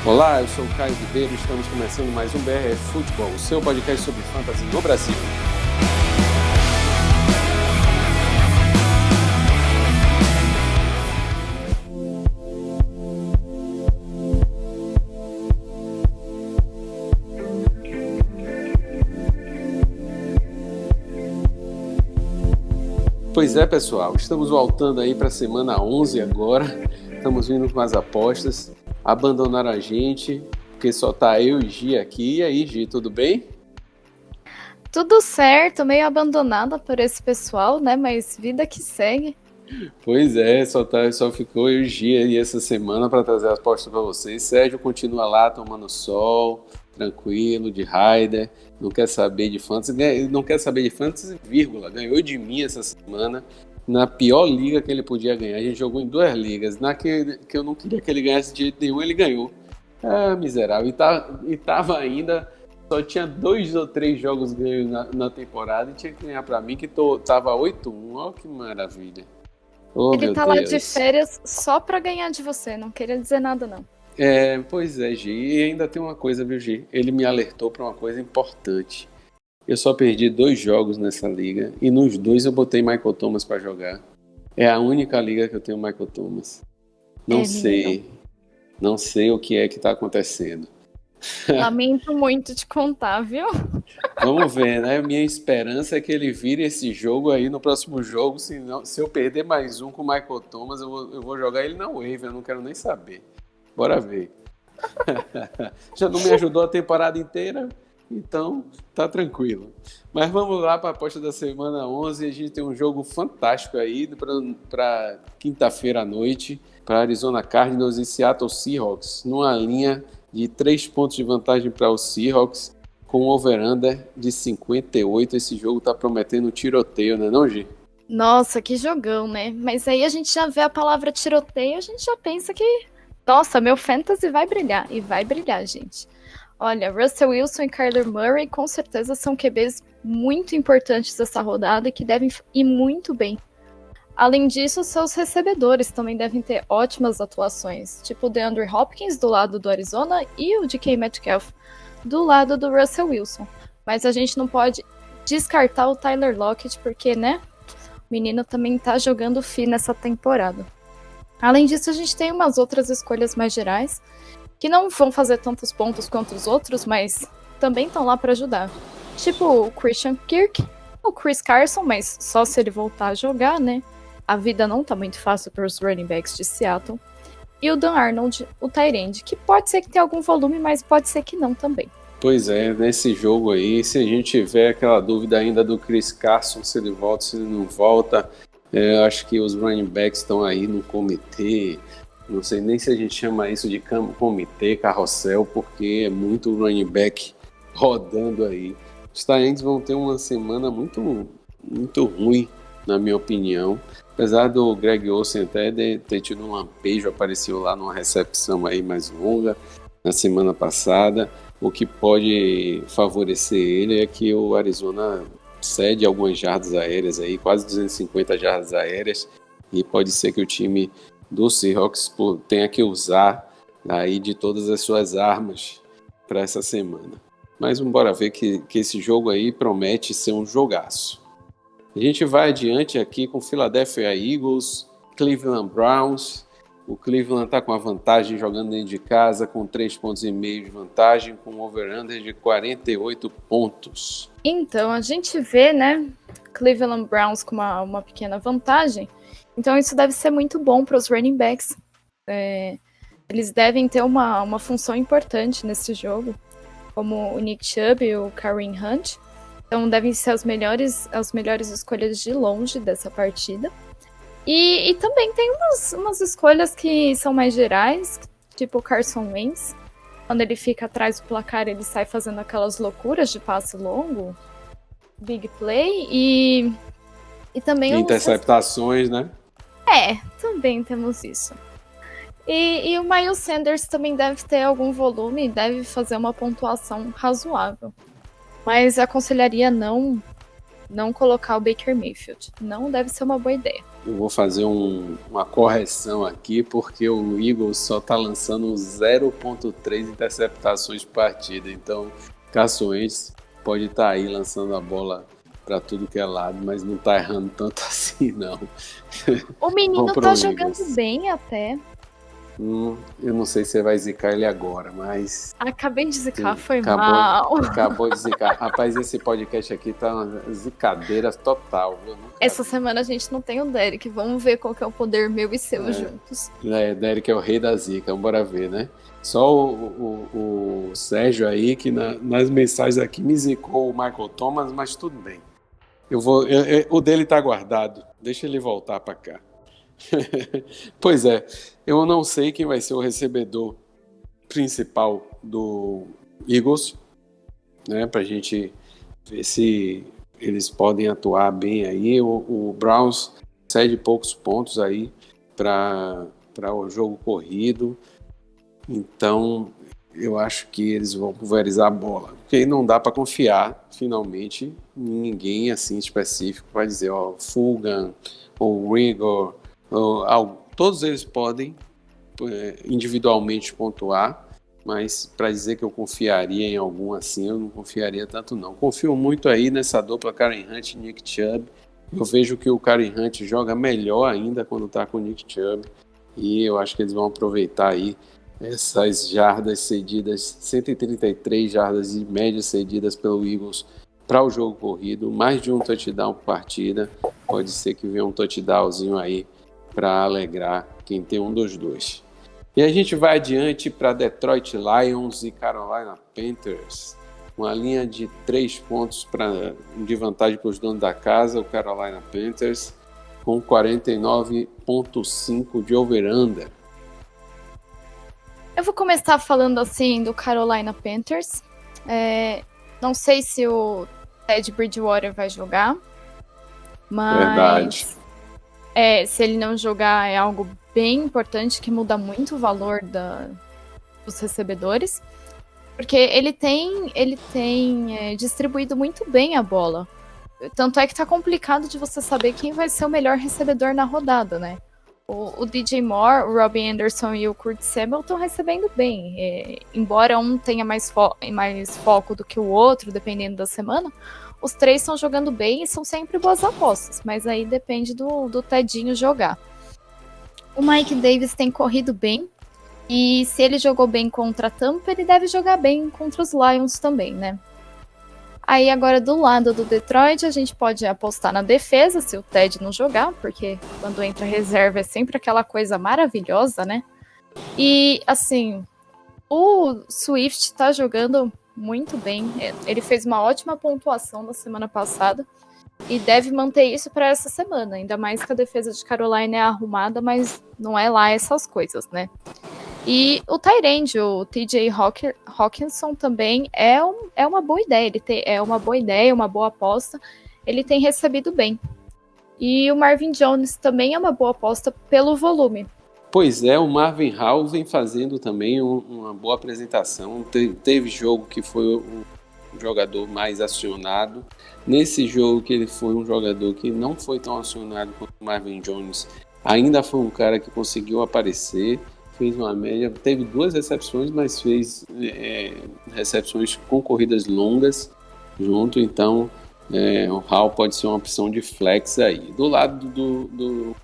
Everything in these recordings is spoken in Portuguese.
Olá, eu sou o Caio Ribeiro e estamos começando mais um BRF Futebol, o seu podcast sobre fantasy no Brasil. Pois é, pessoal, estamos voltando aí para a semana 11 agora, estamos vindo com as apostas. Abandonaram a gente, porque só tá eu e Gi aqui. E aí, Gi, tudo bem? Tudo certo, meio abandonada por esse pessoal, né? Mas vida que segue. Pois é, só ficou eu e Gi aí essa semana para trazer as apostas para vocês. Sérgio continua lá tomando sol, tranquilo, de Raider, não quer saber de fantasy, vírgula, ganhou de mim essa semana. Na pior liga que ele podia ganhar. A gente jogou em 2 ligas. Na que eu não queria que ele ganhasse de jeito nenhum, ele ganhou. Ah, miserável. E tava ainda... Só tinha 2 ou 3 jogos ganhos na temporada e tinha que ganhar pra mim, que tava 8-1. Olha que maravilha. Oh, ele tá Deus. lá de férias só pra ganhar de você. Não queria dizer nada, não. Pois é, Gi. E ainda tem uma coisa, viu, Gi? Ele me alertou pra uma coisa importante. Eu só perdi 2 jogos nessa liga e nos 2 eu botei Michael Thomas pra jogar. É a única liga que eu tenho Michael Thomas. Não sei o que é que tá acontecendo. Lamento muito te contar, viu? Vamos ver, né? Minha esperança é que ele vire esse jogo aí no próximo jogo. Se eu perder mais um com o Michael Thomas, eu vou jogar ele na wave. Eu não quero nem saber. Bora ver. Já não me ajudou a temporada inteira? Então, tá tranquilo. Mas vamos lá para a aposta da semana 11. A gente tem um jogo fantástico aí para quinta-feira à noite, para Arizona Cardinals e Seattle Seahawks, numa linha de 3 pontos de vantagem para os Seahawks, com um over-under de 58. Esse jogo tá prometendo um tiroteio, né não, Gi? Nossa, que jogão, né? Mas aí a gente já vê a palavra tiroteio, a gente já pensa que, nossa, meu fantasy vai brilhar. E vai brilhar, gente. Olha, Russell Wilson e Kyler Murray com certeza são QBs muito importantes dessa rodada e que devem ir muito bem. Além disso, seus recebedores também devem ter ótimas atuações, tipo o DeAndre Hopkins do lado do Arizona e o DK Metcalf do lado do Russell Wilson. Mas a gente não pode descartar o Tyler Lockett porque, né, o menino também tá jogando fino nessa temporada. Além disso, a gente tem umas outras escolhas mais gerais, que não vão fazer tantos pontos quanto os outros, mas também estão lá para ajudar. Tipo o Christian Kirk, o Chris Carson, mas só se ele voltar a jogar, né? A vida não tá muito fácil para os running backs de Seattle. E o Dan Arnold, o tight end, que pode ser que tenha algum volume, mas pode ser que não também. Pois é, nesse jogo aí, se a gente tiver aquela dúvida ainda do Chris Carson, se ele volta, se ele não volta, eu acho que os running backs estão aí no comitê. Não sei nem se a gente chama isso de comitê, carrossel, porque é muito running back rodando aí. Os tight ends vão ter uma semana muito, muito ruim, na minha opinião. Apesar do Greg Olsen até ter tido um lampejo, apareceu lá numa recepção aí mais longa na semana passada. O que pode favorecer ele é que o Arizona cede algumas jardas aéreas aí, quase 250 jardas aéreas, e pode ser que o time do Seahawks tenha que usar aí de todas as suas armas para essa semana. Mas vamos embora ver que esse jogo aí promete ser um jogaço. A gente vai adiante aqui com Philadelphia Eagles, Cleveland Browns. O Cleveland está com a vantagem jogando dentro de casa, com 3,5 pontos de vantagem, com um over-under de 48 pontos. Então, a gente vê, né, Cleveland Browns com uma pequena vantagem. Então isso deve ser muito bom para os running backs. Eles devem ter uma função importante nesse jogo, como o Nick Chubb e o Kareem Hunt. Então devem ser as melhores escolhas de longe dessa partida. E também tem umas escolhas que são mais gerais, tipo o Carson Wentz. Quando ele fica atrás do placar, ele sai fazendo aquelas loucuras de passe longo, big play, e também... Interceptações, né? Também temos isso. E o Miles Sanders também deve ter algum volume, deve fazer uma pontuação razoável. Mas aconselharia não colocar o Baker Mayfield. Não deve ser uma boa ideia. Eu vou fazer uma correção aqui, porque o Eagles só está lançando 0,3 interceptações por partida. Então, Carson Wentz pode estar aí lançando a bola para tudo que é lado, mas não está errando tanto assim, não. O menino tá jogando bem até. Eu não sei se você vai zicar ele agora, mas... Acabei de zicar, foi mal. Acabou de zicar. Rapaz, esse podcast aqui tá uma zicadeira total. Essa semana a gente não tem o Derek. Vamos ver qual que é o poder meu e seu juntos. Derek é o rei da zica, bora ver, né? Só o Sérgio aí, que nas mensagens aqui me zicou o Michael Thomas, mas tudo bem. O dele tá guardado. Deixa ele voltar pra cá. Pois é, eu não sei quem vai ser o recebedor principal do Eagles, né, pra gente ver se eles podem atuar bem aí. O Browns cede poucos pontos aí para o jogo corrido, então eu acho que eles vão pulverizar a bola, porque não dá para confiar finalmente em ninguém assim específico para dizer, ó, Fulgham ou Rigor. Todos eles podem individualmente pontuar, mas para dizer que eu confiaria em algum assim, eu não confiaria tanto não. Confio muito aí nessa dupla Karen Hunt e Nick Chubb. Eu vejo que o Karen Hunt joga melhor ainda quando está com o Nick Chubb, e eu acho que eles vão aproveitar aí essas jardas cedidas, 133 jardas de média cedidas pelo Eagles para o jogo corrido, mais de um touchdown por partida. Pode ser que venha um touchdownzinho aí para alegrar quem tem um dos dois. E a gente vai adiante para Detroit Lions e Carolina Panthers. Uma linha de 3 pontos de vantagem para os donos da casa, o Carolina Panthers, com 49,5 de over-under. Eu vou começar falando assim do Carolina Panthers. Não sei se o Ted Bridgewater vai jogar, mas... Verdade. Se ele não jogar, é algo bem importante que muda muito o valor dos recebedores, porque ele tem distribuído muito bem a bola. Tanto é que tá complicado de você saber quem vai ser o melhor recebedor na rodada, né? O DJ Moore, o Robbie Anderson e o Kurt Samuel estão recebendo bem. Embora um tenha mais foco do que o outro, dependendo da semana, os três estão jogando bem e são sempre boas apostas, mas aí depende do Tedinho jogar. O Mike Davis tem corrido bem, e se ele jogou bem contra a Tampa, ele deve jogar bem contra os Lions também, né? Aí agora do lado do Detroit, a gente pode apostar na defesa, se o Ted não jogar, porque quando entra reserva é sempre aquela coisa maravilhosa, né? E assim, o Swift tá jogando muito bem. Ele fez uma ótima pontuação na semana passada e deve manter isso para essa semana, ainda mais que a defesa de Carolina é arrumada, mas não é lá essas coisas, né? E o tight end, o TJ Hawkinson, também é uma boa ideia. É uma boa ideia, uma boa aposta. Ele tem recebido bem. E o Marvin Jones também é uma boa aposta pelo volume. Pois é, o Marvin Hall vem fazendo também uma boa apresentação. Teve jogo que foi o jogador mais acionado. Nesse jogo que ele foi um jogador que não foi tão acionado quanto o Marvin Jones, ainda foi um cara que conseguiu aparecer, fez uma média, teve 2 recepções, mas fez recepções com corridas longas junto, então o Hall pode ser uma opção de flex aí. Do lado do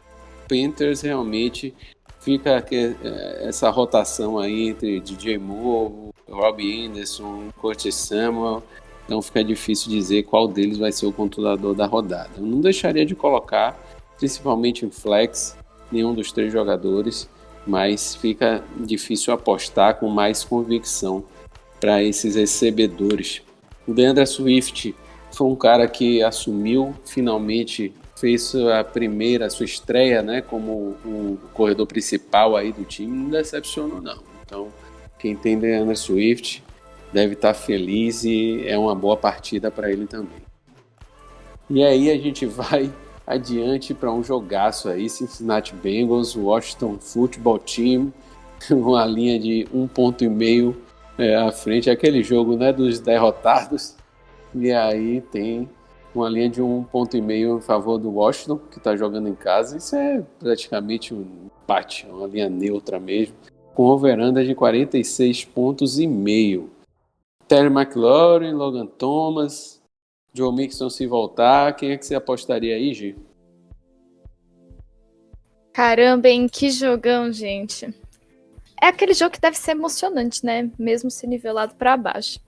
Panthers, realmente fica essa rotação aí entre DJ Moore, Robbie Anderson, Curtis Samuel, então fica difícil dizer qual deles vai ser o controlador da rodada. Eu não deixaria de colocar, principalmente em flex, nenhum dos 3 jogadores, mas fica difícil apostar com mais convicção para esses recebedores. O DeAndre Swift foi um cara que assumiu, finalmente fez sua estreia, né, como o corredor principal aí do time, não decepcionou não. Então, quem tem DeAndre Swift deve estar feliz e é uma boa partida para ele também. E aí a gente vai adiante para um jogaço aí, Cincinnati Bengals, Washington Football Team, uma linha de 1,5 ponto à frente, é aquele jogo, né, dos derrotados, e aí tem uma linha de 1,5 ponto em favor do Washington, que está jogando em casa. Isso é praticamente um empate, uma linha neutra mesmo, com over-under de 46,5 pontos. Terry McLaurin, Logan Thomas, Joe Mixon se voltar, quem é que você apostaria aí, Gi? Caramba, hein? Que jogão, gente. É aquele jogo que deve ser emocionante, né? Mesmo se nivelado para baixo.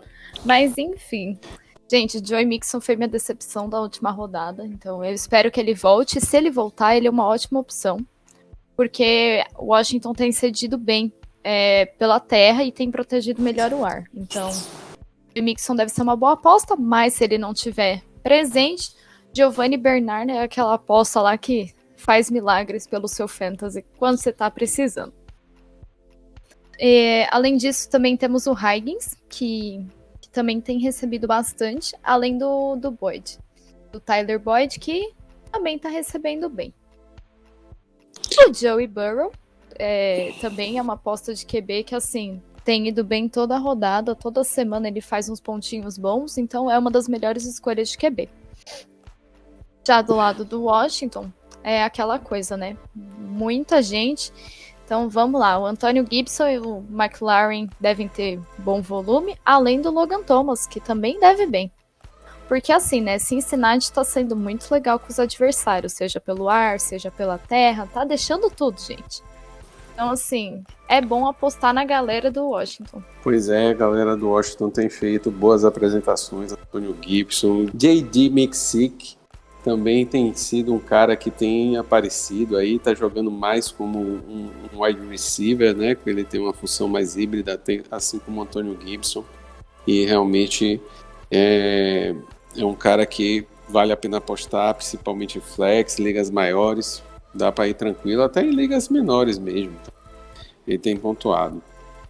Mas, enfim. Gente, Joe Mixon foi minha decepção da última rodada. Então, eu espero que ele volte. Se ele voltar, ele é uma ótima opção. Porque Washington tem cedido bem pela terra e tem protegido melhor o ar. Então, Joe Mixon deve ser uma boa aposta. Mas, se ele não tiver presente, Giovanni Bernard é aquela aposta lá que faz milagres pelo seu fantasy quando você tá precisando. Além disso, também temos o Higgins, que também tem recebido bastante, além do Boyd, do Tyler Boyd, que também tá recebendo bem. O Joey Burrow também é uma aposta de QB que, assim, tem ido bem toda a rodada, toda semana ele faz uns pontinhos bons, então é uma das melhores escolhas de QB. Já do lado do Washington, é aquela coisa, né? Muita gente. Então vamos lá, o Antonio Gibson e o McLaurin devem ter bom volume, além do Logan Thomas, que também deve bem. Porque assim, né, Cincinnati tá sendo muito legal com os adversários, seja pelo ar, seja pela terra, tá deixando tudo, gente. Então assim, é bom apostar na galera do Washington. Pois é, a galera do Washington tem feito boas apresentações, Antonio Gibson, J.D. McKissic, também tem sido um cara que tem aparecido aí, tá jogando mais como um wide receiver, né? Ele tem uma função mais híbrida, assim como o Antonio Gibson. E realmente é um cara que vale a pena apostar, principalmente em flex, ligas maiores. Dá para ir tranquilo, até em ligas menores mesmo. Ele tem pontuado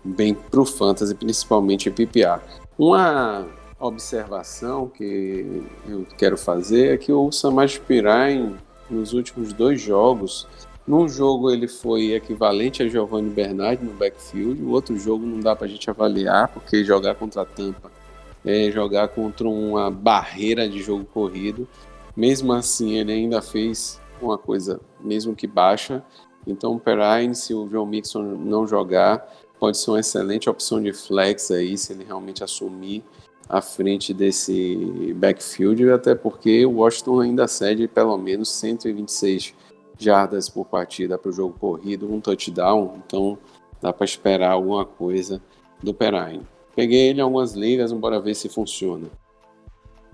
bem pro fantasy, principalmente em PPR. Uma observação que eu quero fazer é que o Samaje Perine, nos últimos 2 jogos, num jogo ele foi equivalente a Giovanni Bernard no backfield, o outro jogo não dá pra gente avaliar, porque jogar contra a Tampa é jogar contra uma barreira de jogo corrido. Mesmo assim, ele ainda fez uma coisa, mesmo que baixa. Então o Perine, se o Joe Mixon não jogar, pode ser uma excelente opção de flex aí, se ele realmente assumir à frente desse backfield, até porque o Washington ainda cede pelo menos 126 jardas por partida para o jogo corrido, um touchdown, então dá para esperar alguma coisa do Perine. Peguei ele em algumas ligas, bora ver se funciona.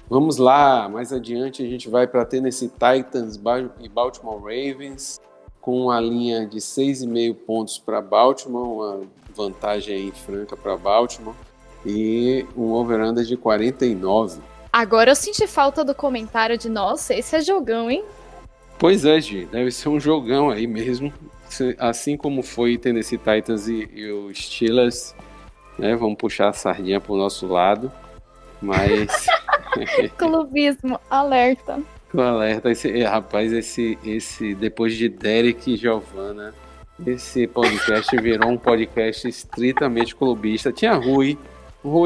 Vamos lá, mais adiante a gente vai para Tennessee Titans e Baltimore Ravens, com uma linha de 6,5 pontos para Baltimore, uma vantagem aí franca para Baltimore, e um over-under de 49. Agora eu senti falta do comentário de nossa, esse é jogão, hein? Pois é, Gi, deve ser um jogão aí mesmo, assim como foi Tennessee Titans e os Steelers, né? Vamos puxar a sardinha pro nosso lado, mas... Clubismo, alerta. Alerta, rapaz, depois de Derek e Giovanna, esse podcast virou um podcast estritamente clubista. Tinha Rui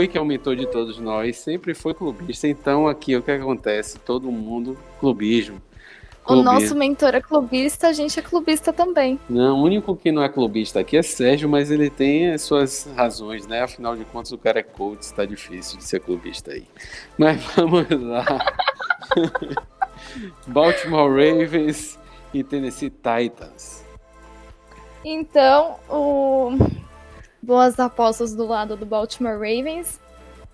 que aumentou de todos nós, sempre foi clubista. Então aqui o que acontece? Todo mundo clubismo. O nosso mentor é clubista, a gente é clubista também. Não, o único que não é clubista aqui é Sérgio, mas ele tem as suas razões, né? Afinal de contas o cara é coach, está difícil de ser clubista aí. Mas vamos lá. Baltimore Ravens e Tennessee Titans. Então, boas apostas do lado do Baltimore Ravens.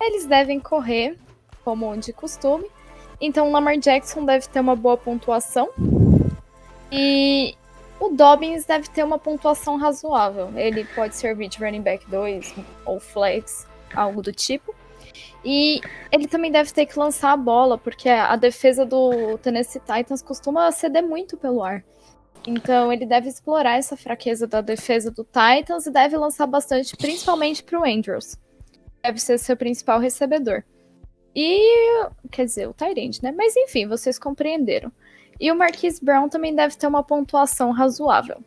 Eles devem correr, como de costume. Então, o Lamar Jackson deve ter uma boa pontuação. E o Dobbins deve ter uma pontuação razoável. Ele pode servir de running back 2 ou flex, algo do tipo. E ele também deve ter que lançar a bola, porque a defesa do Tennessee Titans costuma ceder muito pelo ar. Então ele deve explorar essa fraqueza da defesa do Titans e deve lançar bastante, principalmente para o Andrews. Deve ser seu principal recebedor. E, quer dizer, o tight end, né? Mas enfim, vocês compreenderam. E o Marquise Brown também deve ter uma pontuação razoável.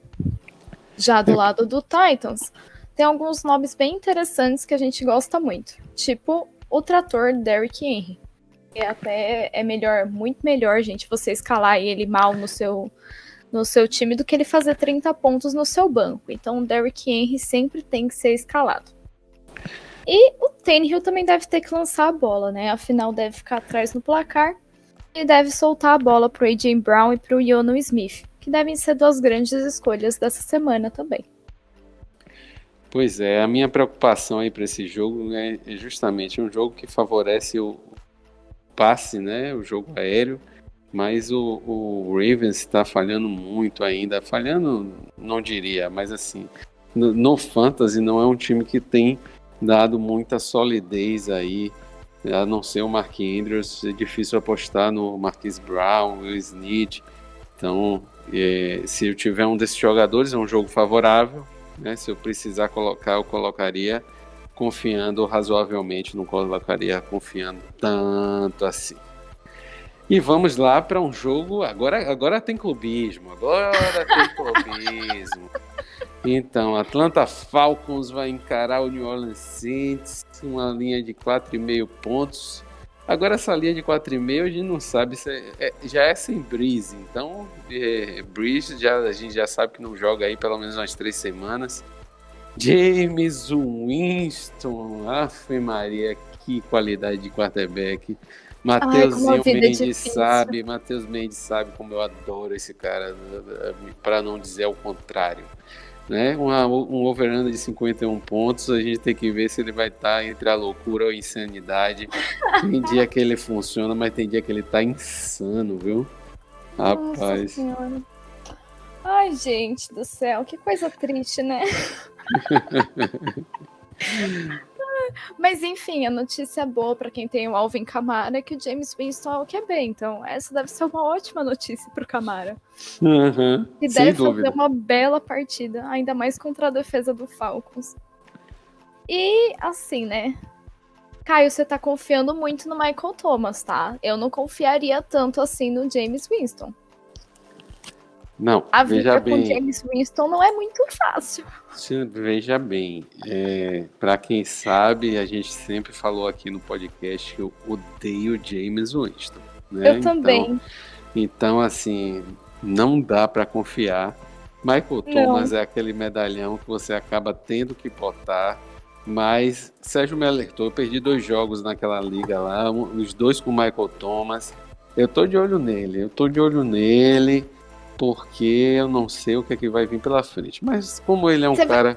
Já do lado do Titans, tem alguns nomes bem interessantes que a gente gosta muito. Tipo o trator Derrick Henry. Até é melhor, muito melhor, gente, você escalar ele mal no seu time do que ele fazer 30 pontos no seu banco. Então o Derrick Henry sempre tem que ser escalado. E o Tannehill também deve ter que lançar a bola, né? Afinal, deve ficar atrás no placar e deve soltar a bola pro A.J. Brown e pro Jonnu Smith, que devem ser 2 grandes escolhas dessa semana também. Pois é, a minha preocupação aí para esse jogo é justamente um jogo que favorece o passe, né? O jogo aéreo, mas o Ravens está falhando muito ainda. Falhando, não diria, mas assim, no Fantasy não é um time que tem dado muita solidez aí, a não ser o Mark Andrews. É difícil apostar no Marquise Brown, Will Snead. Então, se eu tiver um desses jogadores, é um jogo favorável, né? Se eu precisar colocar, eu colocaria confiando razoavelmente, não colocaria confiando tanto assim. E vamos lá para um jogo, agora tem clubismo, Então, Atlanta Falcons vai encarar o New Orleans Saints, uma linha de 4,5 pontos. Agora essa linha de 4,5 a gente não sabe se já é sem Breeze, então Breeze a gente já sabe que não joga aí pelo menos umas 3 semanas. James Winston, Ave Maria, que qualidade de quarterback. Matheus Mendes sabe como eu adoro esse cara, para não dizer o contrário. Né? Um over-under de 51 pontos, a gente tem que ver se ele vai estar entre a loucura ou a insanidade. Tem dia que ele funciona, mas tem dia que ele tá insano, viu? Rapaz. Nossa Senhora. Ai, gente do céu, que coisa triste, né? Mas enfim, a notícia boa para quem tem o Alvin Kamara é que o James Winston é o QB, então essa deve ser uma ótima notícia pro Kamara. E deve fazer uma bela partida, ainda mais contra a defesa do Falcons. E assim, né? Caio, você tá confiando muito no Michael Thomas, tá? Eu não confiaria tanto assim no James Winston. Não, a vida com James Winston não é muito fácil. Veja bem, para quem sabe, a gente sempre falou aqui no podcast que eu odeio James Winston. Né? Eu também. Então, assim, não dá para confiar. Michael Thomas é aquele medalhão que você acaba tendo que botar, mas Sérgio me alertou, eu perdi 2 jogos naquela liga lá, os 2 com Michael Thomas. Eu tô de olho nele, porque eu não sei o que é que vai vir pela frente. Mas como ele é um cara...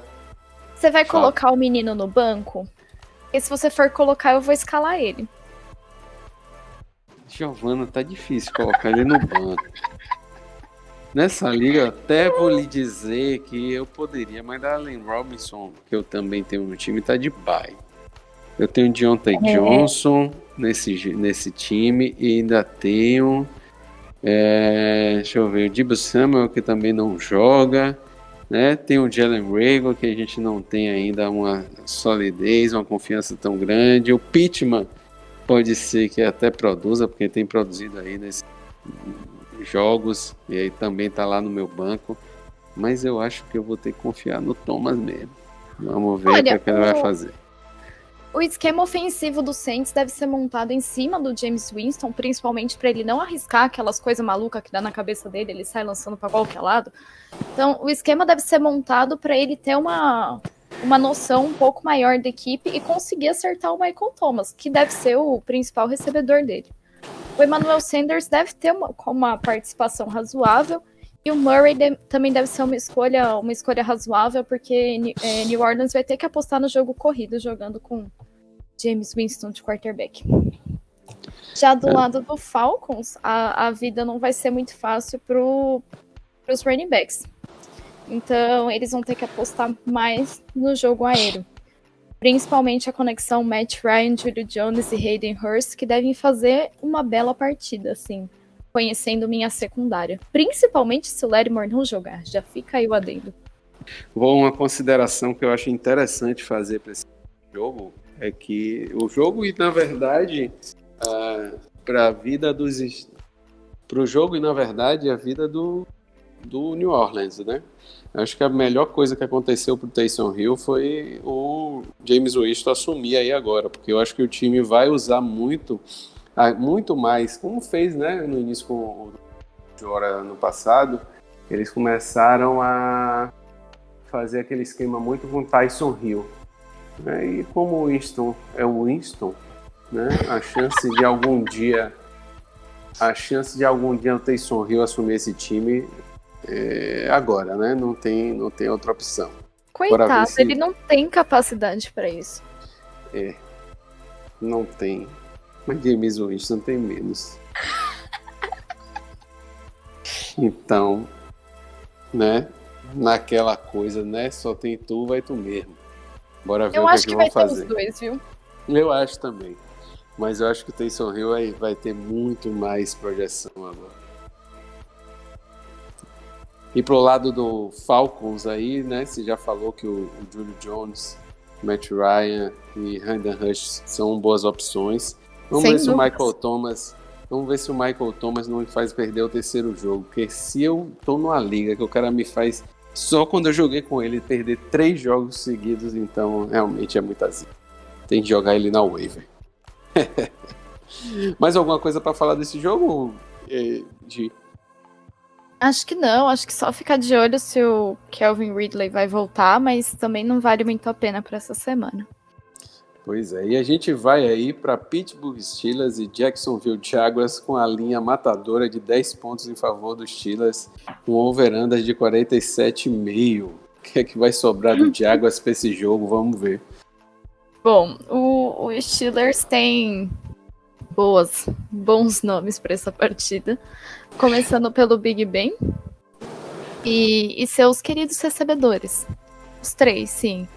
Você vai colocar o menino no banco? Porque se você for colocar, eu vou escalar ele. Giovana, tá difícil colocar ele no banco. Nessa liga, eu até vou lhe dizer que eu poderia, mas a Allen Robinson, que eu também tenho no time, tá de bye. Eu tenho Deontay Johnson nesse time e ainda tenho... deixa eu ver, o Deebo Samuel, que também não joga, né? Tem o Jalen Reagor, que a gente não tem ainda uma solidez, uma confiança tão grande. O Pittman pode ser que até produza, porque tem produzido aí nesses jogos, e aí também tá lá no meu banco, mas eu acho que eu vou ter que confiar no Thomas mesmo. Vamos ver o que ele vai fazer. O esquema ofensivo do Saints deve ser montado em cima do James Winston, principalmente para ele não arriscar aquelas coisas malucas que dá na cabeça dele, ele sai lançando para qualquer lado. Então, o esquema deve ser montado para ele ter uma noção um pouco maior da equipe e conseguir acertar o Michael Thomas, que deve ser o principal recebedor dele. O Emmanuel Sanders deve ter uma participação razoável, e o Murray também deve ser uma escolha razoável, porque New Orleans vai ter que apostar no jogo corrido, jogando com James Winston de quarterback. Já do lado do Falcons, a vida não vai ser muito fácil para os running backs. Então, eles vão ter que apostar mais no jogo aéreo. Principalmente a conexão Matt Ryan, Julio Jones e Hayden Hurst, que devem fazer uma bela partida, assim, conhecendo minha secundária. Principalmente se o Lattimore não jogar. Já fica aí o adendo. Uma consideração que eu acho interessante fazer para esse jogo é que o jogo, e na verdade, para o jogo, e na verdade, a vida do do New Orleans, né? Acho que a melhor coisa que aconteceu pro Taysom Hill foi o James Winston assumir aí agora, porque eu acho que o time vai usar muito mais, como fez, né, no início com o Jora ano passado, eles começaram a fazer aquele esquema muito com o Taysom Hill, né? E como o Winston é o Winston, né, a chance de algum dia o Taysom Hill assumir esse time agora, né? Não tem outra opção. Coitado, ele não tem capacidade para isso. Não tem. Mas James Winston tem menos. Então, né? Naquela coisa, né? Só tem tu, vai tu mesmo. Bora ver o que vão fazer. Eu acho que vai ter os dois, viu? Eu acho também. Mas eu acho que o Taysom Hill vai ter muito mais projeção agora. E pro lado do Falcons aí, né? Você já falou que o Julio Jones, Matt Ryan e Hayden Hurst são boas opções. Vamos ver se o Michael Thomas não me faz perder o terceiro jogo. Porque se eu tô numa liga que o cara me faz, só quando eu joguei com ele, perder 3 jogos seguidos, então realmente é muita zica. Tem que jogar ele na waiver. Mais alguma coisa para falar desse jogo, Gi? Acho que não, acho que só ficar de olho se o Calvin Ridley vai voltar, mas também não vale muito a pena para essa semana. Pois é, e a gente vai aí para Pittsburgh Steelers e Jacksonville Jaguars com a linha matadora de 10 pontos em favor dos Steelers, com over-under de 47,5. O que é que vai sobrar do Jaguars para esse jogo? Vamos ver. Bom, o Steelers tem bons nomes para essa partida, começando pelo Big Ben e seus queridos recebedores. Os 3, sim.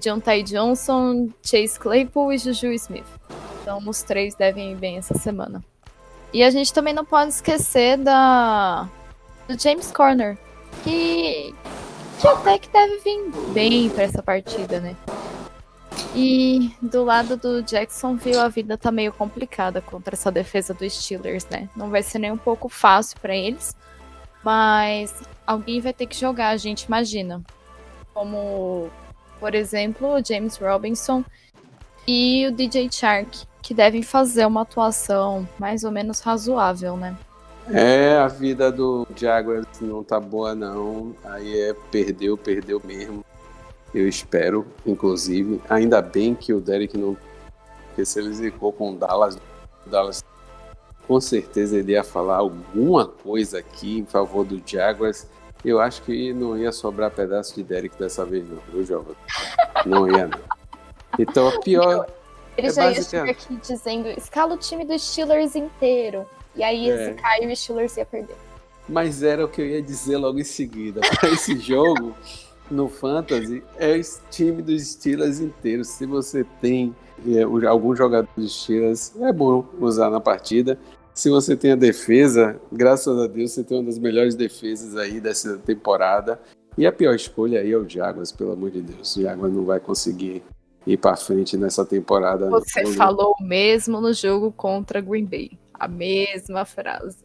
Deontay Johnson, Chase Claypool e Juju Smith. Então os 3 devem ir bem essa semana. E a gente também não pode esquecer do James Conner, que até que deve vir bem para essa partida, né? E do lado do Jacksonville, a vida tá meio complicada contra essa defesa dos Steelers, né? Não vai ser nem um pouco fácil para eles, mas alguém vai ter que jogar, a gente imagina. Como, por exemplo, o James Robinson e o DJ Chark, que devem fazer uma atuação mais ou menos razoável, né? A vida do Jaguars não tá boa, não. Aí perdeu mesmo. Eu espero, inclusive, ainda bem que o Derek não... Porque se ele zicou com o Dallas, com certeza ele ia falar alguma coisa aqui em favor do Jaguars. Eu acho que não ia sobrar pedaço de Derek dessa vez não, viu, jovem? Não ia, não. Então, a pior... Ele já ia chegar aqui dizendo, escala o time dos Steelers inteiro. E aí esse Caio e o Steelers ia perder. Mas era o que eu ia dizer logo em seguida. Para esse jogo... No Fantasy, é o time dos Steelers inteiro. Se você tem algum jogador dos Steelers, é bom usar na partida. Se você tem a defesa, graças a Deus, você tem uma das melhores defesas aí dessa temporada. E a pior escolha aí é o Jaguars, pelo amor de Deus. O Jaguars não vai conseguir ir para frente nessa temporada. Você falou o mesmo no jogo contra Green Bay. A mesma frase.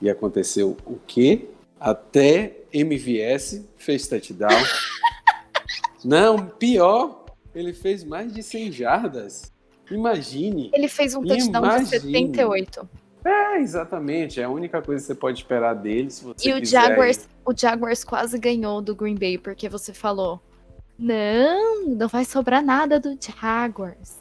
E aconteceu o quê? Até MVS fez touchdown. Não, pior, ele fez mais de 100 jardas. Imagine. Ele fez um touchdown de 78. Exatamente. É a única coisa que você pode esperar dele, se você quiser. E o Jaguars quase ganhou do Green Bay, porque você falou, não vai sobrar nada do Jaguars.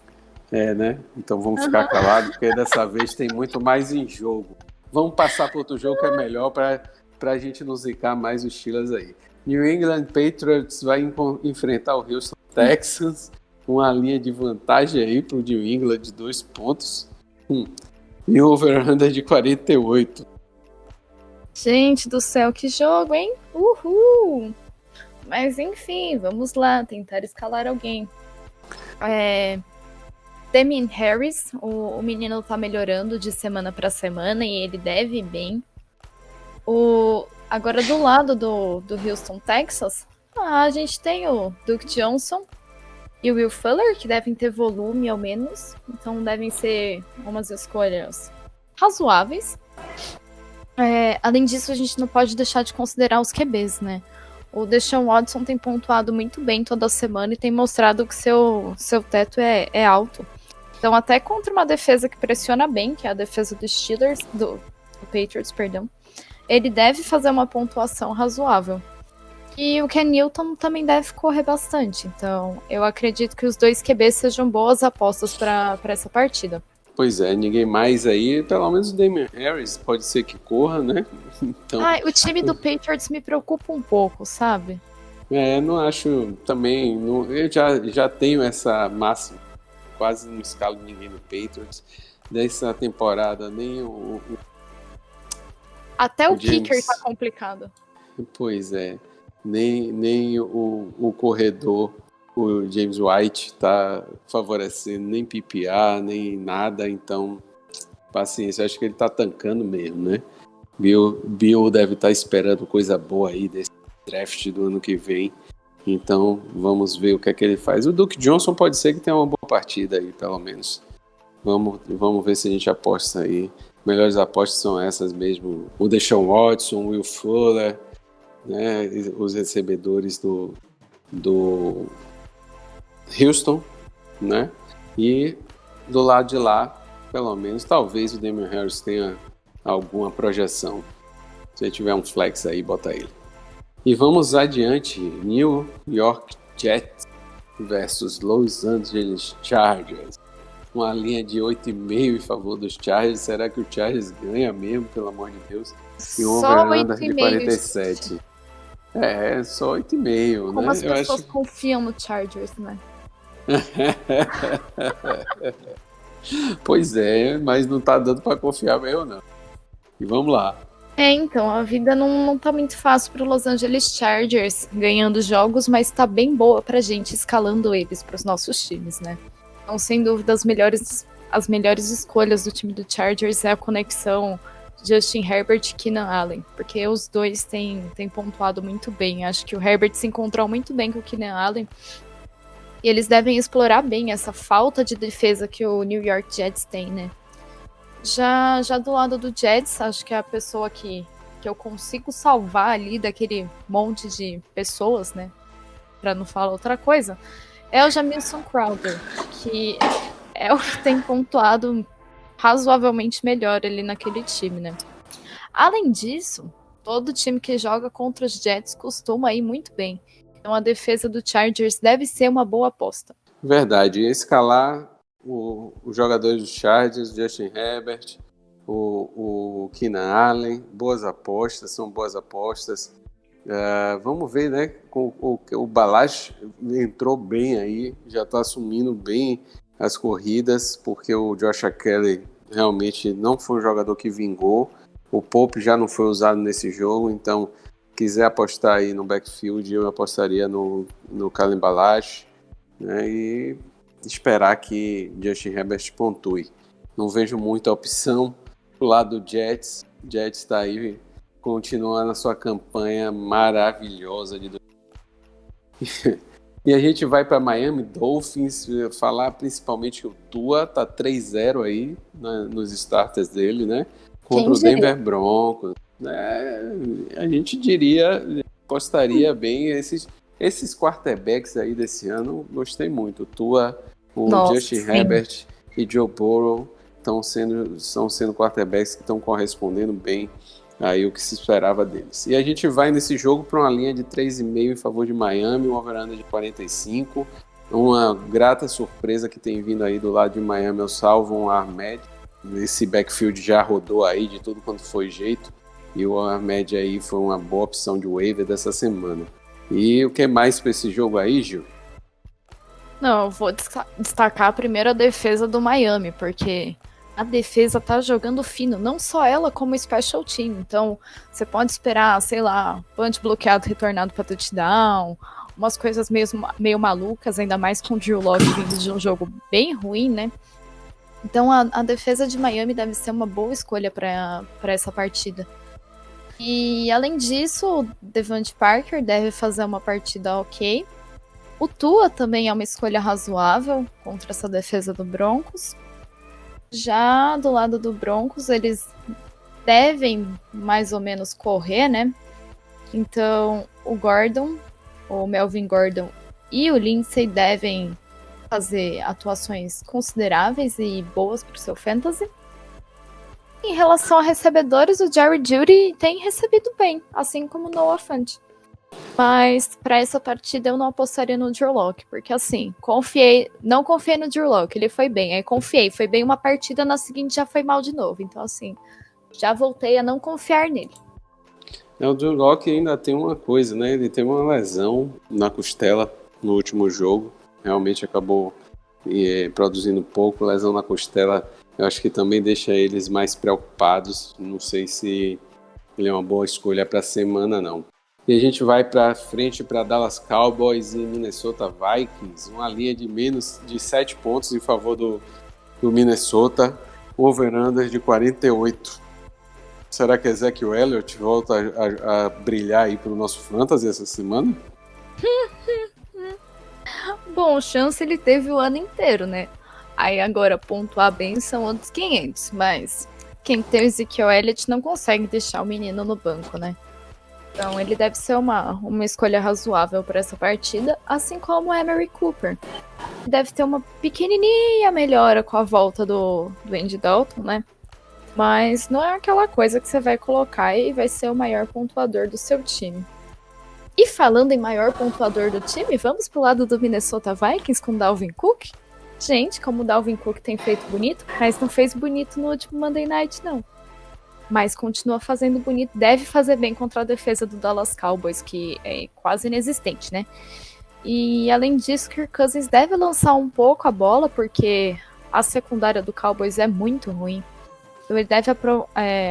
Né? Então vamos ficar calados, porque dessa vez tem muito mais em jogo. Vamos passar para outro jogo que é melhor para a gente não zicar mais os Steelers aí. New England Patriots vai enfrentar o Houston Texans com uma linha de vantagem aí para o New England de 2 pontos e over-under de 48. Gente do céu, que jogo, hein? Uhul! Mas enfim, vamos lá, tentar escalar alguém. Damien Harris, o menino tá melhorando de semana para semana e ele deve ir bem. Agora do lado do Houston, Texas, a gente tem o Duke Johnson e o Will Fuller, que devem ter volume ao menos, então devem ser umas escolhas razoáveis. Além disso, a gente não pode deixar de considerar os QBs, né? O Deshaun Watson tem pontuado muito bem toda semana e tem mostrado que seu teto é alto. Então, até contra uma defesa que pressiona bem, que é a defesa dos Steelers, do Patriots, perdão, ele deve fazer uma pontuação razoável. E o Ken Newton também deve correr bastante. Então, eu acredito que os dois QBs sejam boas apostas para essa partida. Pois é, ninguém mais aí, pelo menos o Damian Harris, pode ser que corra, né? Então, o time do Patriots me preocupa um pouco, sabe? não acho também, eu já tenho essa máxima, quase não escalo ninguém no Patriots, dessa temporada, nem Até o James, kicker tá complicado. Pois é, nem o corredor, o James White, tá favorecendo nem PPR, nem nada, então paciência, acho que ele tá tancando mesmo, né? Bill deve estar esperando coisa boa aí desse draft do ano que vem, então vamos ver o que é que ele faz. O Duke Johnson pode ser que tenha uma boa partida aí, pelo menos. Vamos ver se a gente aposta aí. Melhores apostas são essas mesmo. O Deshaun Watson, o Will Fuller, né, os recebedores do Houston, né? E do lado de lá, pelo menos, talvez o Damian Harris tenha alguma projeção. Se tiver um flex aí, bota ele. E vamos adiante. New York Jets versus Los Angeles Chargers. Uma linha de 8,5 em favor dos Chargers. Será que o Chargers ganha mesmo, pelo amor de Deus? E um over-under de 47. Só 8,5, né? Como as pessoas confiam no Chargers, né? Pois é, mas não tá dando pra confiar mesmo, não. E vamos lá. Então, a vida não tá muito fácil pro Los Angeles Chargers ganhando jogos, mas tá bem boa pra gente escalando eles pros nossos times, né? Então, sem dúvida, as melhores escolhas do time do Chargers é a conexão Justin Herbert e Keenan Allen, porque os dois têm pontuado muito bem. Acho que o Herbert se encontrou muito bem com o Keenan Allen e eles devem explorar bem essa falta de defesa que o New York Jets tem, né? Já do lado do Jets, acho que é a pessoa que eu consigo salvar ali daquele monte de pessoas, né? Pra não falar outra coisa, é o Jamison Crowder, que é o que tem pontuado razoavelmente melhor ali naquele time, né? Além disso, todo time que joga contra os Jets costuma ir muito bem. Então a defesa do Chargers deve ser uma boa aposta. Verdade. Escalar os jogadores do Chargers, Justin Herbert, o Keenan Allen, são boas apostas. Vamos ver, né? O Balash entrou bem aí, já está assumindo bem as corridas, porque o Josh Kelly realmente não foi um jogador que vingou. O Pope já não foi usado nesse jogo, então quiser apostar aí no backfield, eu apostaria no Kalen Balash, né? E esperar que Justin Herbert pontue. Não vejo muita opção pro lado do Jets. Jets está aí continuando a sua campanha maravilhosa de E a gente vai para Miami Dolphins, falar principalmente que o Tua tá 3-0 aí nos starters dele, né? Contra o Denver Broncos. A gente apostaria bem esses quarterbacks aí desse ano, gostei muito. O Tua, Justin Herbert e Joe Burrow estão sendo quarterbacks que estão correspondendo bem aí o que se esperava deles. E a gente vai nesse jogo para uma linha de 3,5 em favor de Miami, um over-under de 45. Uma grata surpresa que tem vindo aí do lado de Miami é o Salvon Ahmed. Esse backfield já rodou aí de tudo quanto foi jeito. E o Ahmed aí foi uma boa opção de waiver dessa semana. E o que mais para esse jogo aí, Gil? Não, eu vou destacar primeiro a defesa do Miami, porque a defesa tá jogando fino, não só ela como o special team. Então, você pode esperar, sei lá, punch bloqueado retornado para touchdown, umas coisas meio malucas, ainda mais com o Drew Lock vindo de um jogo bem ruim, né? Então, a defesa de Miami deve ser uma boa escolha para essa partida. E, além disso, o Devante Parker deve fazer uma partida ok. O Tua também é uma escolha razoável contra essa defesa do Broncos. Já do lado do Broncos, eles devem mais ou menos correr, né? Então, o Gordon, o Melvin Gordon e o Lindsay devem fazer atuações consideráveis e boas para o seu fantasy. Em relação a recebedores, o Jerry Jeudy tem recebido bem, assim como o Noah Fant. Mas para essa partida eu não apostaria no Drew Lock, porque assim, não confiei no Drew Lock, ele foi bem, aí foi bem uma partida, na seguinte já foi mal de novo. Então assim, já voltei a não confiar nele. O Drew Lock ainda tem uma coisa, né? Ele teve uma lesão na costela no último jogo, realmente acabou produzindo pouco, lesão na costela. Eu acho que também deixa eles mais preocupados. Não sei se ele é uma boa escolha para a semana, não. E a gente vai para frente para Dallas Cowboys e Minnesota Vikings. Uma linha de menos de 7 pontos em favor do Minnesota. Over-under de 48. Será que Ezekiel Elliott volta a brilhar aí para o nosso fantasy essa semana? Bom, chance ele teve o ano inteiro, né? Aí agora pontuar bem são outros 500, mas quem tem o Ezekiel Elliott não consegue deixar o menino no banco, né? Então ele deve ser uma escolha razoável para essa partida, assim como o Emery Cooper. Deve ter uma pequenininha melhora com a volta do Andy Dalton, né? Mas não é aquela coisa que você vai colocar e vai ser o maior pontuador do seu time. E falando em maior pontuador do time, vamos pro lado do Minnesota Vikings com o Dalvin Cook? Gente, como o Dalvin Cook tem feito bonito, mas não fez bonito no último Monday Night, não. Mas continua fazendo bonito, deve fazer bem contra a defesa do Dallas Cowboys, que é quase inexistente, né? E além disso, Kirk Cousins deve lançar um pouco a bola, porque a secundária do Cowboys é muito ruim. Então ele deve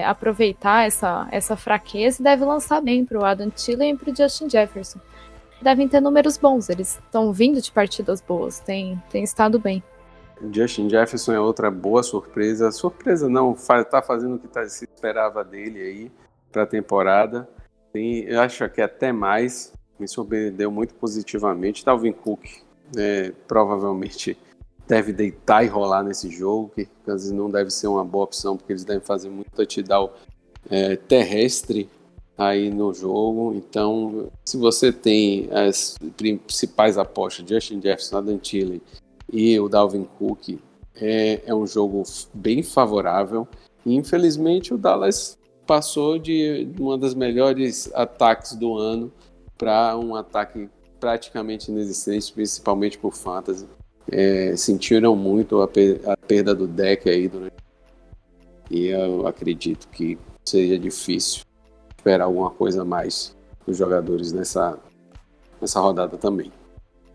aproveitar essa fraqueza e deve lançar bem para o Adam Thielen e para o Justin Jefferson. Devem ter números bons, eles estão vindo de partidas boas, tem estado bem. Justin Jefferson é outra boa surpresa. Surpresa não, tá fazendo o que se esperava dele aí para a temporada. Eu acho que até mais, me surpreendeu muito positivamente. Dalvin Cook provavelmente deve deitar e rolar nesse jogo, que Kansas não deve ser uma boa opção, porque eles devem fazer muito touchdown terrestre aí no jogo. Então, se você tem as principais apostas, Justin Jefferson, Adam Thielen e o Dalvin Cook, é um jogo bem favorável. E, infelizmente, o Dallas passou de uma das melhores ataques do ano para um ataque praticamente inexistente, principalmente por fantasy. Sentiram muito a perda do deck aí durante... E eu acredito que seja difícil esperar alguma coisa a mais dos jogadores nessa rodada também.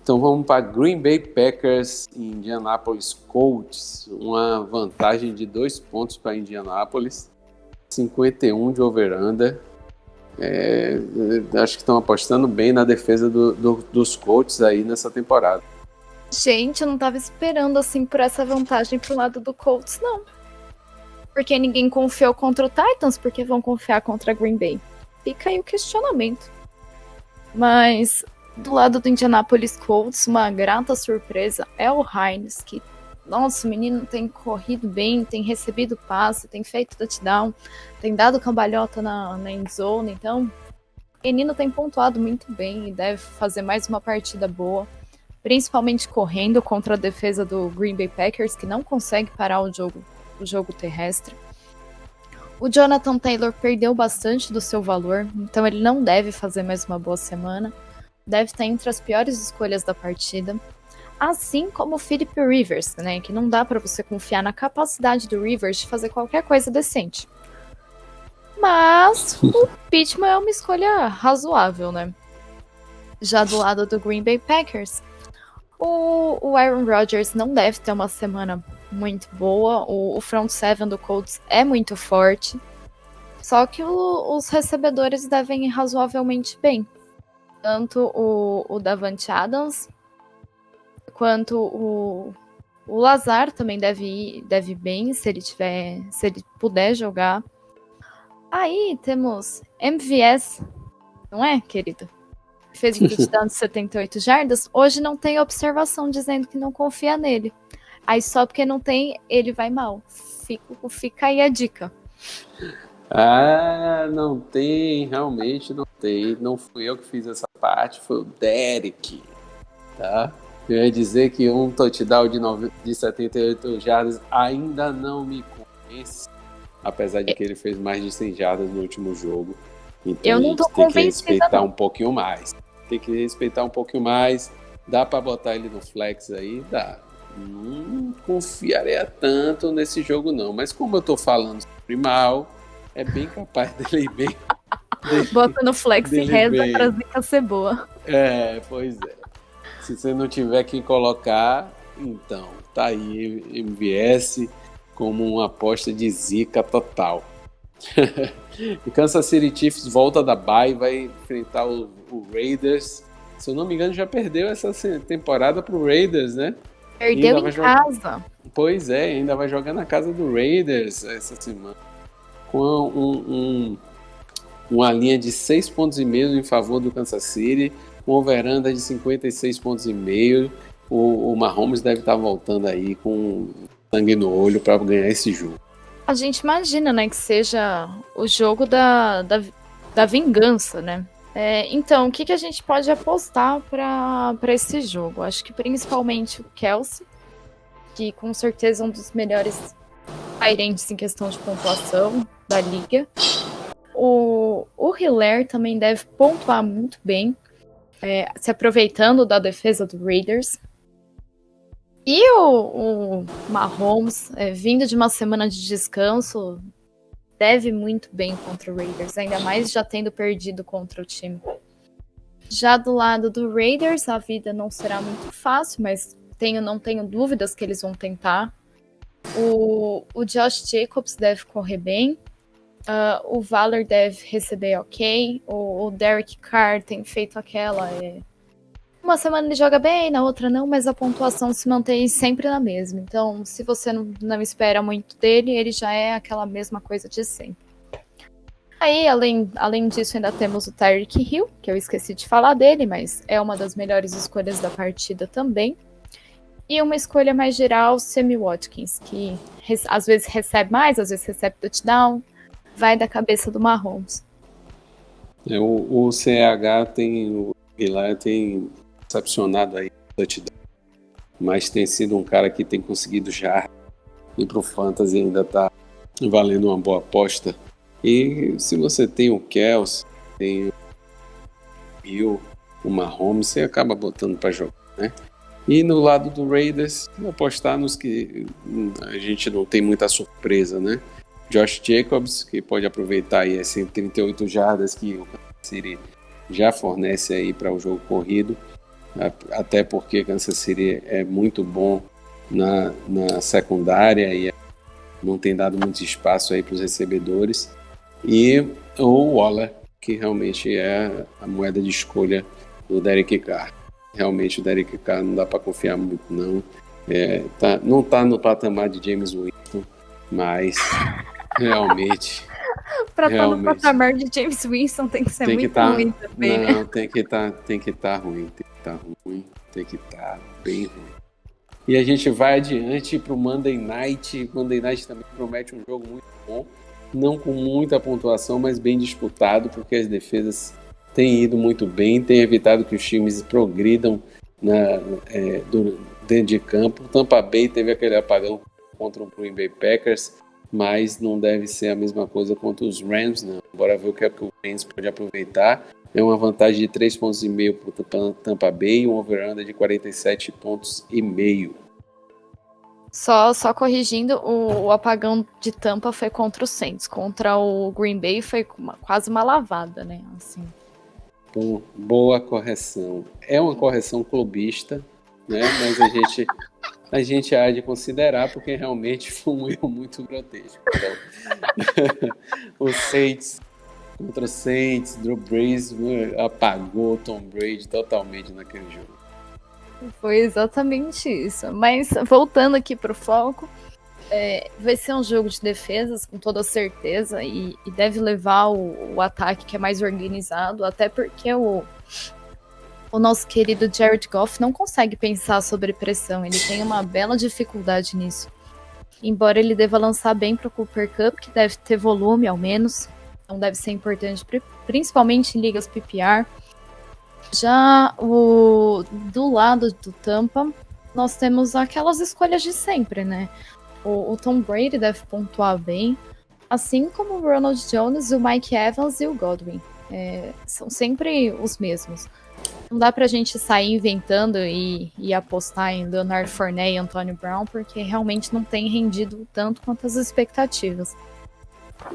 Então vamos para Green Bay Packers e Indianapolis Colts. Uma vantagem de 2 pontos para Indianapolis, 51 de over-under. Acho que estão apostando bem na defesa dos Colts aí nessa temporada. Gente, eu não tava esperando assim por essa vantagem pro lado do Colts, não. Porque ninguém confiou contra o Titans, porque vão confiar contra Green Bay? Fica aí o questionamento. Mas do lado do Indianapolis Colts, uma grata surpresa é o Hines, que, nossa, o menino tem corrido bem, tem recebido passe, tem feito touchdown, tem dado cambalhota na endzone, então o menino tem pontuado muito bem e deve fazer mais uma partida boa, principalmente correndo contra a defesa do Green Bay Packers, que não consegue parar o jogo terrestre. O Jonathan Taylor perdeu bastante do seu valor, então ele não deve fazer mais uma boa semana. Deve estar entre as piores escolhas da partida. Assim como o Philip Rivers, né? Que não dá para você confiar na capacidade do Rivers de fazer qualquer coisa decente. Mas o Pittman é uma escolha razoável, né? Já do lado do Green Bay Packers, o Aaron Rodgers não deve ter uma semana muito boa. O front seven do Colts é muito forte. Só que os recebedores devem ir razoavelmente bem. Tanto o Davante Adams quanto o Lazar também deve ir bem se ele puder jogar. Aí temos MVS, não é, querido? Fez um touchdown de 78 jardas. Hoje não tem observação dizendo que não confia nele. Aí só porque não tem, ele vai mal. Fica aí a dica. Ah, não tem, realmente não tem. Não fui eu que fiz essa parte, foi o Derek, tá? Eu ia dizer que um touchdown de 78 jardas ainda não me convence, apesar de que ele fez mais de 100 jardas no último jogo. Então Eu a não tô gente tem que convencida, respeitar não. um pouquinho mais. Tem que respeitar um pouquinho mais. Dá para botar ele no flex aí? Dá. Não confiaria tanto nesse jogo, não. Mas como eu tô falando sobre mal, é bem capaz dele ir bem. Bota no flex e Dele reza pra bem. zica ser boa. Pois é. Se você não tiver quem colocar, então tá aí MVS como uma aposta de zica total. O Kansas City Chiefs volta da bye e vai enfrentar o Raiders. Se eu não me engano, já perdeu essa temporada pro Raiders, né? E Perdeu ainda em vai jogar. casa. Pois é, ainda vai jogar na casa do Raiders essa semana. Com uma linha de 6,5 pontos em favor do Kansas City, com over-under de 56,5 pontos. O Mahomes deve estar voltando aí com sangue no olho para ganhar esse jogo. A gente imagina, né, que seja o jogo da vingança, né? Então, o que a gente pode apostar para esse jogo? Acho que principalmente o Kelce, que com certeza é um dos melhores tight em questão de pontuação da liga. O Hiller também deve pontuar muito bem, se aproveitando da defesa do Raiders. E o Mahomes, vindo de uma semana de descanso, deve muito bem contra o Raiders, ainda mais já tendo perdido contra o time. Já do lado do Raiders, a vida não será muito fácil, mas não tenho dúvidas que eles vão tentar. O Josh Jacobs deve correr bem. O Valor deve receber ok. O Derek Carr tem feito aquela... Uma semana ele joga bem, na outra não, mas a pontuação se mantém sempre na mesma. Então, se você não espera muito dele, ele já é aquela mesma coisa de sempre. Aí, além disso, ainda temos o Tyreek Hill, que eu esqueci de falar dele, mas é uma das melhores escolhas da partida também. E uma escolha mais geral, Sammy Watkins, que às vezes recebe mais, às vezes recebe touchdown, vai da cabeça do Mahomes. O CH o Pilar tem decepcionado aí touchdown, mas tem sido um cara que tem conseguido já ir pro Fantasy, ainda tá valendo uma boa aposta. E se você tem o Kelce, tem o Hill, o Mahomes, você acaba botando para jogar, né? E no lado do Raiders, apostar nos que a gente não tem muita surpresa, né? Josh Jacobs, que pode aproveitar aí as 138 jardas que o Kansas City já fornece aí para o jogo corrido, até porque Kansas City é muito bom na secundária e não tem dado muito espaço aí para os recebedores. E o Waller, que realmente é a moeda de escolha do Derek Carr. Realmente o Derek Carr não dá para confiar muito, não. Não está no patamar de James Winston, mas realmente... Para estar no patamar de James Winston tem que ser muito ruim também, né? Não, tem que estar ruim, tem que estar bem ruim. E a gente vai adiante para o Monday Night. Monday Night também promete um jogo muito bom, não com muita pontuação, mas bem disputado, porque as defesas têm ido muito bem, têm evitado que os times progridam dentro de campo. O Tampa Bay teve aquele apagão contra o Green Bay Packers, mas não deve ser a mesma coisa contra os Rams, não. Bora ver o que o Rams pode aproveitar. É uma vantagem de 3,5 pontos para o Tampa Bay e um over-under de 47,5 pontos. Só corrigindo, o apagão de Tampa foi contra o Saints. Contra o Green Bay foi quase uma lavada, né? Assim. Então, boa correção. É uma correção clubista, né? Mas a gente há de considerar, porque realmente foi um erro muito grotesco. Então, o Saints contra o Saints, Drew Brees apagou Tom Brady totalmente naquele jogo. Foi exatamente isso. Mas voltando aqui pro foco, vai ser um jogo de defesas com toda certeza e deve levar o ataque que é mais organizado, até porque o nosso querido Jared Goff não consegue pensar sobre pressão, ele tem uma bela dificuldade nisso. embora ele deva lançar bem para o Cooper Cup, que deve ter volume ao menos, então deve ser importante, principalmente em ligas PPR. Já do lado do Tampa, nós temos aquelas escolhas de sempre, né? O Tom Brady deve pontuar bem, assim como o Ronald Jones, o Mike Evans e o Godwin. São sempre os mesmos. Não dá pra gente sair inventando e apostar em Leonard Fournette e Antonio Brown, porque realmente não tem rendido tanto quanto as expectativas.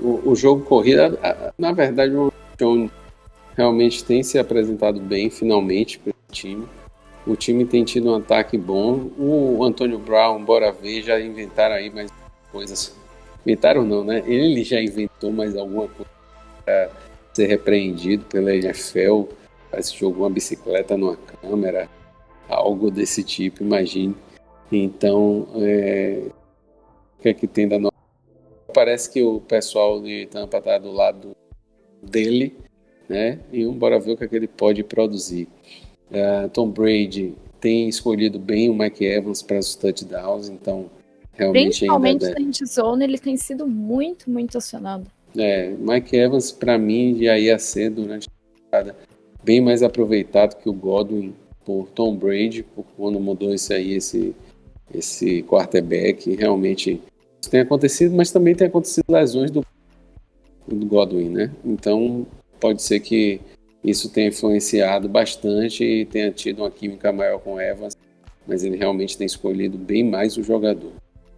O jogo corrida, na verdade, o Jones realmente tem se apresentado bem, finalmente, para o time. O time tem tido um ataque bom. O Antonio Brown, bora ver, já inventaram aí mais coisas. Inventaram não, né? Ele já inventou mais alguma coisa para ser repreendido pela NFL. Parece que jogou uma bicicleta numa câmera, algo desse tipo, imagine. Então, o que é que tem da nova? Parece que o pessoal de Tampa está do lado dele, né? E bora ver o que é que ele pode produzir. Tom Brady tem escolhido bem o Mike Evans para os touchdowns, então realmente principalmente na end zone ele tem sido muito, muito acionado. Mike Evans para mim já ia ser durante a temporada bem mais aproveitado que o Godwin por Tom Brady, quando mudou esse quarterback. Realmente isso tem acontecido, mas também tem acontecido lesões do Godwin, né? Então pode ser que isso tenha influenciado bastante e tenha tido uma química maior com Evans, mas ele realmente tem escolhido bem mais o jogador.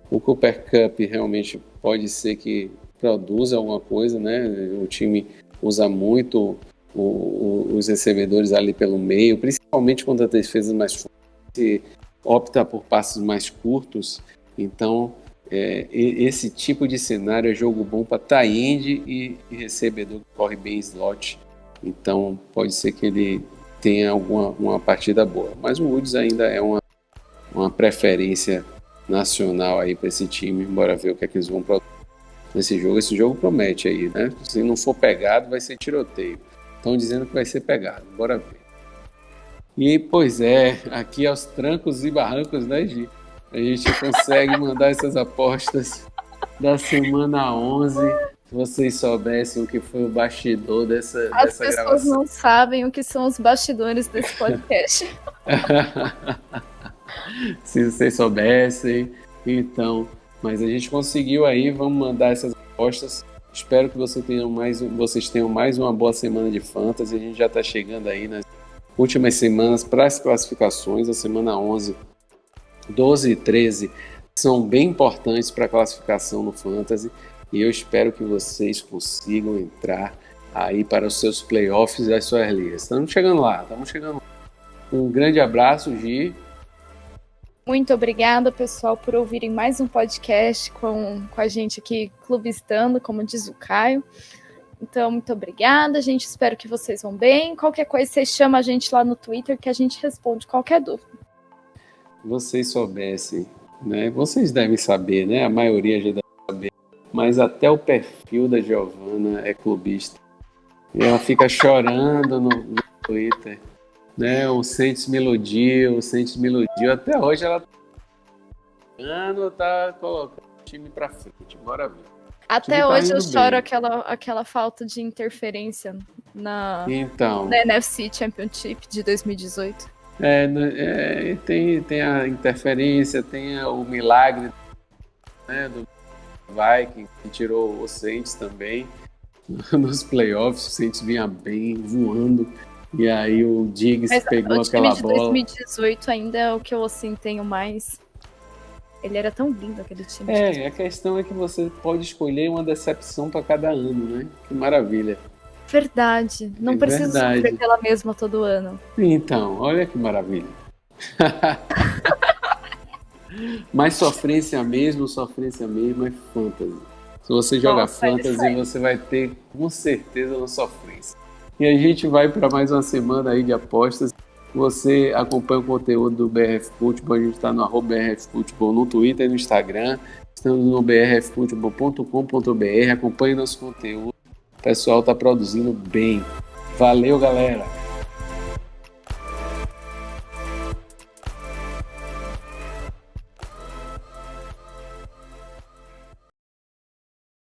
O Cooper Cup realmente pode ser que produza alguma coisa, né? O time usa muito os recebedores ali pelo meio, principalmente quando a defesa mais forte opta por passos mais curtos. Então, esse tipo de cenário é jogo bom para tight end e recebedor que corre bem slot. Então, pode ser que ele tenha uma partida boa. Mas o Woods ainda é uma preferência nacional aí para esse time. Bora ver o que é que eles vão produzir nesse jogo. Esse jogo promete aí, né? Se não for pegado, vai ser tiroteio. Estão dizendo que vai ser pegado. Bora ver. E, pois aqui aos trancos e barrancos, né, Gi? A gente consegue mandar essas apostas da semana 11. Se vocês soubessem o que foi o bastidor dessa gravação. As pessoas não sabem o que são os bastidores desse podcast. Se vocês soubessem, então. Mas a gente conseguiu aí, vamos mandar essas apostas. Espero que vocês tenham mais uma boa semana de fantasy. A gente já está chegando aí nas últimas semanas para as classificações. A semana 11, 12 e 13 são bem importantes para a classificação no fantasy. E eu espero que vocês consigam entrar aí para os seus playoffs e as suas ligas. Estamos chegando lá. Um grande abraço, Gi. Muito obrigada, pessoal, por ouvirem mais um podcast com a gente aqui, clubistando, como diz o Caio. Então, muito obrigada, gente. Espero que vocês vão bem. Qualquer coisa, vocês chamam a gente lá no Twitter que a gente responde qualquer dúvida. Vocês soubessem, né? Vocês devem saber, né? A maioria já deve saber. Mas até o perfil da Giovana é clubista. E ela fica chorando no Twitter. Né, o Saints Melodia, até hoje ela tá colocando o time pra frente, bora ver. Até hoje eu choro aquela falta de interferência na NFC Championship de 2018. Tem a interferência, tem o milagre, né, do Vikings, que tirou o Saints também nos playoffs. O Saints vinha bem, voando. E aí o Diggs pegou aquela bola. O time de 2018 ainda é o que eu assim tenho mais. Ele era tão lindo aquele time. A questão é que você pode escolher uma decepção para cada ano, né? Que maravilha. Verdade. Não precisa sofrer pela mesma todo ano. Então, olha que maravilha. Mas sofrência mesmo é fantasy. Se você joga fantasy, você vai ter com certeza uma sofrência. E a gente vai para mais uma semana aí de apostas. Você acompanha o conteúdo do BRF Futebol. A gente está no @BRF Futebol no Twitter e no Instagram. Estamos no brffutebol.com.br. Acompanhe nosso conteúdo. O pessoal está produzindo bem. Valeu, galera!